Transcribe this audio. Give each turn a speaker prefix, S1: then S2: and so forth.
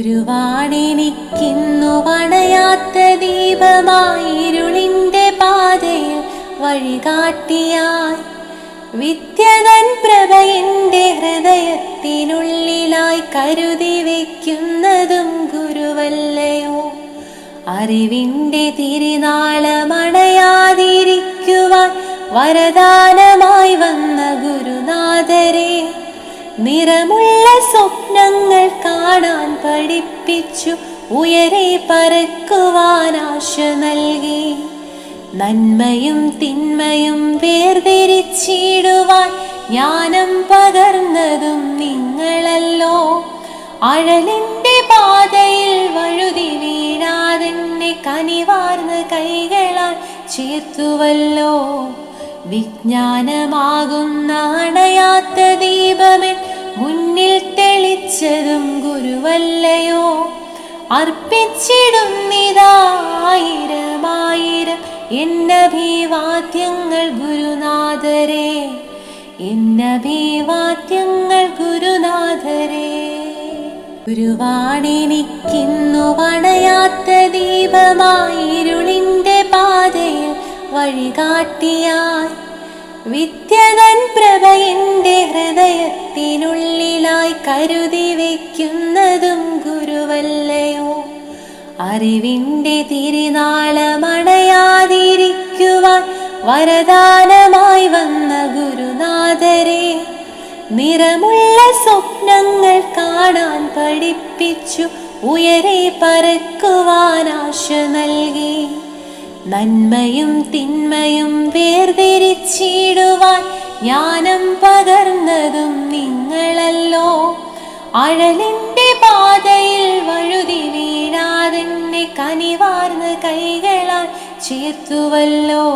S1: ഗുരുവാണെനിക്കിന്നു വണയാത്ത ദീപമായിരുളിൻ്റെ പാതയിൽ വഴികാട്ടിയായി വിദ്യതൻ പ്രഭ എൻ്റെ ഹൃദയത്തിനുള്ളിലായി കരുതി വയ്ക്കുന്നതും ഗുരുവല്ലയോ. അറിവിൻ്റെ തിരുനാളമണയാതിരിക്കുവാൻ വരദാനമായി വന്ന ഗുരുനാഥരെ, നിറമുള്ള സ്വപ്നങ്ങൾ കാണാൻ പഠിപ്പിച്ചു ഉയരെ പറക്കുവാൻ ആശ നൽകി. നന്മയും തിന്മയും വേർതിരിച്ചിടുവാൻ ജ്ഞാനം പകർന്നതും നിങ്ങളല്ലോ. അഴലിൻ്റെ പാതയിൽ വഴുതി വീഴാതെന്നെ കനിവാർന്ന കൈകളാൽ ചേർത്തുവല്ലോ. വിജ്ഞാനമാകുന്ന അണയാത്ത ദീപമെൻ മുന്നിൽ തെളിച്ചതും ഗുരുവല്ലയോ. അർപ്പിച്ചിടുന്നിതായിരമായിരം എന്നഭിവാദ്യങ്ങൾ ഗുരുനാഥരെ, എന്നഭിവാദ്യങ്ങൾ ഗുരുനാഥരെ. ഗുരുവാണെനിക്കിന്നു വണയാത്ത ദീപമായിരുളിൻ്റെ പാതയിൽ വഴികാട്ടിയായി വിദ്യതൻ പ്രഭ എൻ്റെ ഹൃദയത്തിനുള്ളിലായി കരുതി വയ്ക്കുന്നതും ഗുരുവല്ലയോ. അറിവിൻ്റെ തിരുനാളമണയാതിരിക്കുവാൻ വരദാനമായി വന്ന ഗുരുനാഥരെ, നിറമുള്ള സ്വപ്നങ്ങൾ കാണാൻ പഠിപ്പിച്ചു ഉയരെ പറക്കുവാൻ ആശ നൽകി. നന്മയും തിന്മയും വേർതിരിച്ചിടുവാൻ ജ്ഞാനം പകർന്നതും നിങ്ങളല്ലോ. അഴലിൻ്റെ പാതയിൽ വഴുതി വീഴാതെന്നെ കനിവാർന്ന കൈകളാൽ ചേർത്തുവല്ലോ.